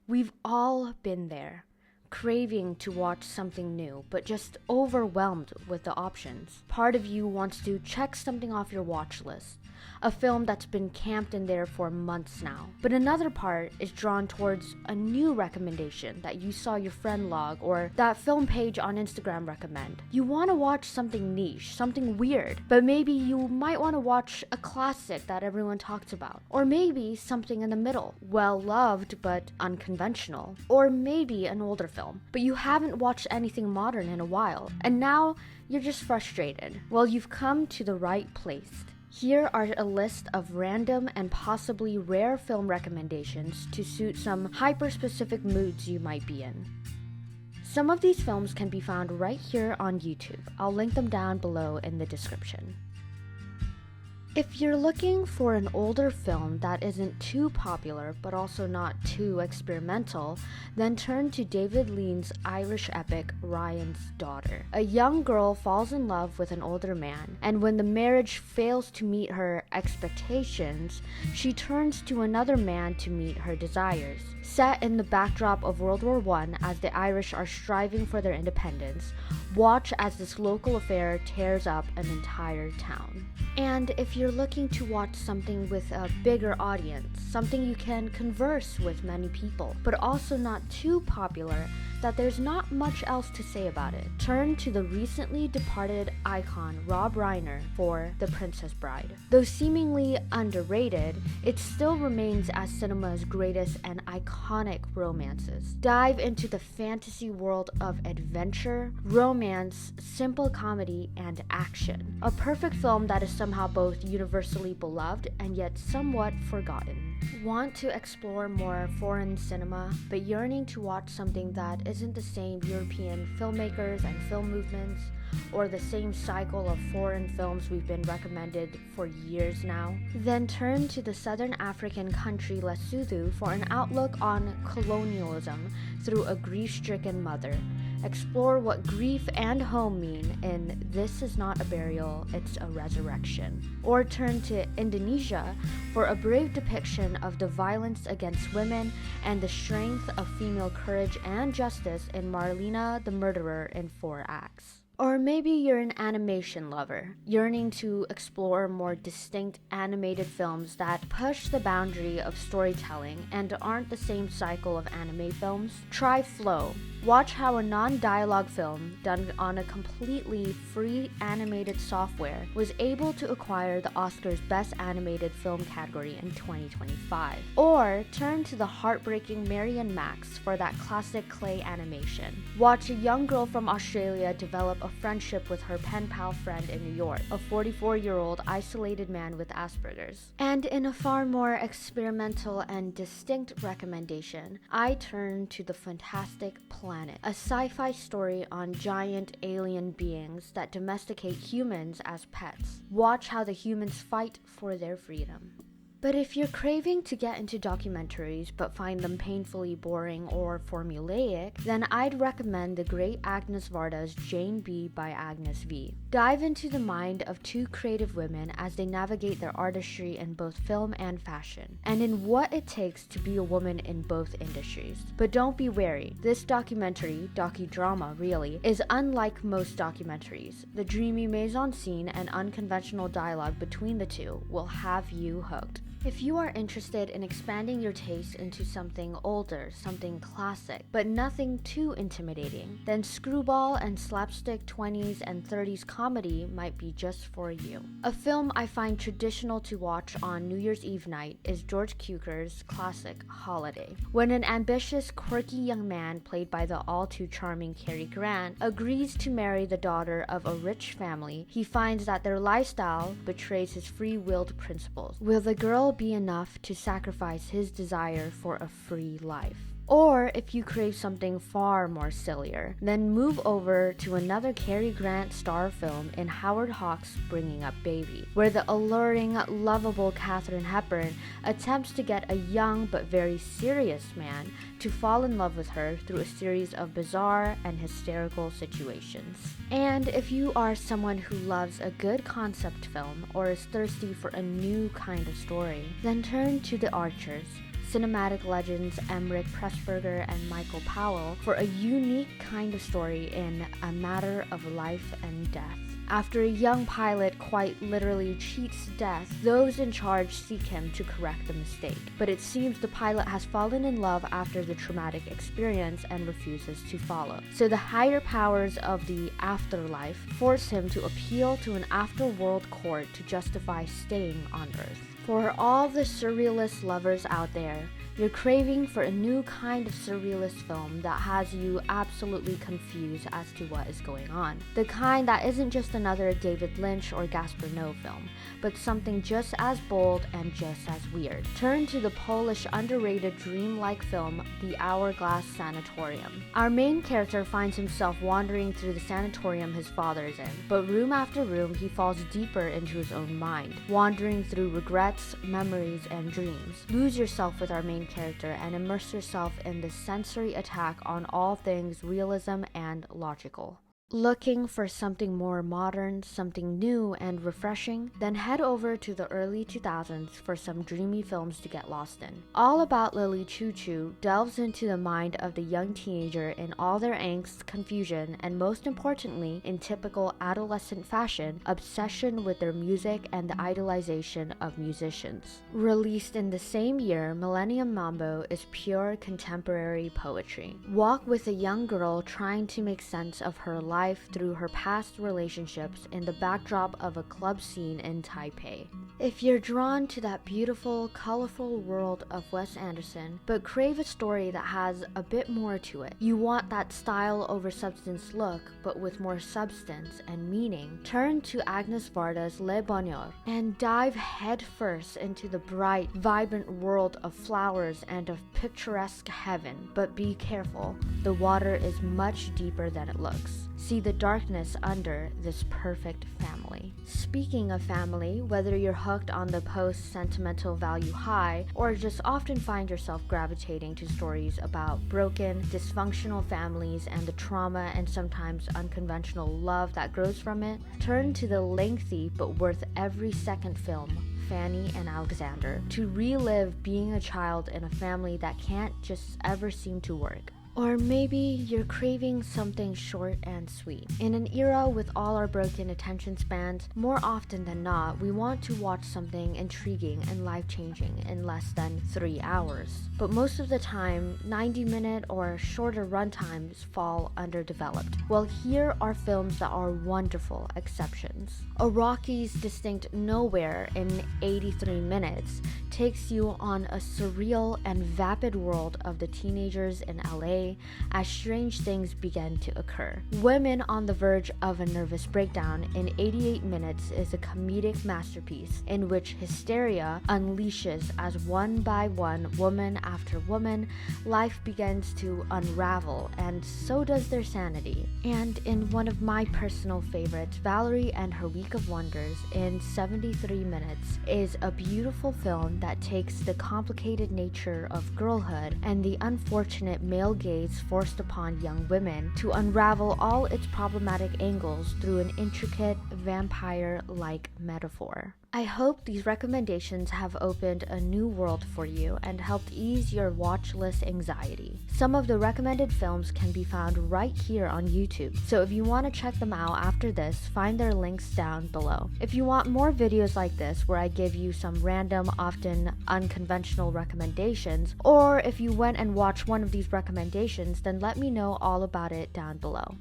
We've all been there, craving to watch something new, but just overwhelmed with the options. Part of you wants to check something off your watch list, a film that's been camped in there for months now. But another part is drawn towards a new recommendation that you saw your friend log or that film page on Instagram recommend. You want to watch something niche, something weird, but maybe you might want to watch a classic that everyone talks about. Or maybe something in the middle, well loved but unconventional. Or maybe an older film, but you haven't watched anything modern in a while, and now you're just frustrated. Well, you've come to the right place. Here are a list of random and possibly rare film recommendations to suit some hyper-specific moods you might be in. Some of these films can be found right here on YouTube. I'll link them down below in the description. If you're looking for an older film that isn't too popular but also not too experimental, then turn to David Lean's Irish epic Ryan's Daughter. A young girl falls in love with an older man, and when the marriage fails to meet her expectations, she turns to another man to meet her desires. Set in the backdrop of World War I as the Irish are striving for their independence, watch as this local affair tears up an entire town. And if you're looking to watch something with a bigger audience, something you can converse with many people, but also not too popular that there's not much else to say about it, turn to the recently departed icon Rob Reiner for The Princess Bride. Though seemingly underrated, it still remains as cinema's greatest and iconic romances. Dive into the fantasy world of adventure, romance, simple comedy, and action. A perfect film that is somehow both universally beloved and yet somewhat forgotten. Want to explore more foreign cinema, but yearning to watch something that isn't the same European filmmakers and film movements, or the same cycle of foreign films we've been recommended for years now? Then turn to the southern African country Lesotho for an outlook on colonialism through a grief-stricken mother. Explore what grief and home mean in This Is Not a Burial, It's a Resurrection. Or turn to Indonesia for a brave depiction of the violence against women and the strength of female courage and justice in Marlena the Murderer in 4 acts. Or maybe you're an animation lover, yearning to explore more distinct animated films that push the boundary of storytelling and aren't the same cycle of anime films. Try Flow. Watch how a non-dialogue film done on a completely free animated software was able to acquire the Oscar's Best Animated Film category in 2025. Or turn to the heartbreaking Mary and Max for that classic clay animation. Watch a young girl from Australia develop a friendship with her pen pal friend in New York, a 44-year-old isolated man with Asperger's. And in a far more experimental and distinct recommendation, I turn to The Fantastic Planet, a sci-fi story on giant alien beings that domesticate humans as pets. Watch how the humans fight for their freedom. But if you're craving to get into documentaries but find them painfully boring or formulaic, then I'd recommend the great Agnes Varda's Jane B by Agnes V. Dive into the mind of 2 creative women as they navigate their artistry in both film and fashion, and in what it takes to be a woman in both industries. But don't be wary, this docudrama really, is unlike most documentaries. The dreamy mise-en-scene and unconventional dialogue between the two will have you hooked. If you are interested in expanding your taste into something older, something classic, but nothing too intimidating, then screwball and slapstick 20s and 30s comedy might be just for you. A film I find traditional to watch on New Year's Eve night is George Cukor's classic Holiday. When an ambitious, quirky young man, played by the all-too-charming Cary Grant, agrees to marry the daughter of a rich family, he finds that their lifestyle betrays his free-willed principles. Will the girl be enough to sacrifice his desire for a free life? Or if you crave something far more sillier, then move over to another Cary Grant star film in Howard Hawks' Bringing Up Baby, where the alluring, lovable Katharine Hepburn attempts to get a young but very serious man to fall in love with her through a series of bizarre and hysterical situations. And if you are someone who loves a good concept film or is thirsty for a new kind of story, then turn to The Archers. cinematic legends Emmerich Pressburger and Michael Powell for a unique kind of story in A Matter of Life and Death. After a young pilot quite literally cheats death, those in charge seek him to correct the mistake. But it seems the pilot has fallen in love after the traumatic experience and refuses to follow. So the higher powers of the afterlife force him to appeal to an afterworld court to justify staying on Earth. For all the surrealist lovers out there, you're craving for a new kind of surrealist film that has you absolutely confused as to what is going on. The kind that isn't just another David Lynch or Gaspar Noé film, but something just as bold and just as weird. Turn to the Polish underrated dreamlike film, The Hourglass Sanatorium. Our main character finds himself wandering through the sanatorium his father is in, but room after room he falls deeper into his own mind, wandering through regrets, memories, and dreams. Lose yourself with our main character and immerse yourself in the sensory attack on all things realism and logical. Looking for something more modern, something new and refreshing? Then head over to the early 2000s for some dreamy films to get lost in. All About Lily Choo Choo delves into the mind of the young teenager in all their angst, confusion, and most importantly, in typical adolescent fashion, obsession with their music and the idolization of musicians. Released in the same year, Millennium Mambo is pure contemporary poetry. Walk with a young girl trying to make sense of her life through her past relationships in the backdrop of a club scene in Taipei. If you're drawn to that beautiful, colorful world of Wes Anderson, but crave a story that has a bit more to it, you want that style over substance look, but with more substance and meaning, turn to Agnes Varda's Le Bonheur and dive headfirst into the bright, vibrant world of flowers and of picturesque heaven. But be careful, the water is much deeper than it looks. See the darkness under this perfect family. Speaking of family, whether you're hooked on the post-sentimental value high or just often find yourself gravitating to stories about broken, dysfunctional families and the trauma and sometimes unconventional love that grows from it, turn to the lengthy but worth every second film Fanny and Alexander to relive being a child in a family that can't just ever seem to work. Or maybe you're craving something short and sweet. In an era with all our broken attention spans, more often than not, we want to watch something intriguing and life-changing in less than 3 hours. But most of the time, 90-minute or shorter runtimes fall underdeveloped. Well, here are films that are wonderful exceptions. Araki's distinct Nowhere in 83 minutes takes you on a surreal and vapid world of the teenagers in LA as strange things begin to occur. Women on the verge of a nervous breakdown in 88 minutes is a comedic masterpiece in which hysteria unleashes as one by one, woman after woman, life begins to unravel, and so does their sanity. And in one of my personal favorites, Valerie and Her Week of Wonders in 73 minutes is a beautiful film that takes the complicated nature of girlhood and the unfortunate male gaze forced upon young women to unravel all its problematic angles through an intricate vampire-like metaphor. I hope these recommendations have opened a new world for you and helped ease your watch list anxiety. Some of the recommended films can be found right here on YouTube, so if you want to check them out after this, find their links down below. If you want more videos like this where I give you some random, often unconventional recommendations, or if you went and watched one of these recommendations, then let me know all about it down below.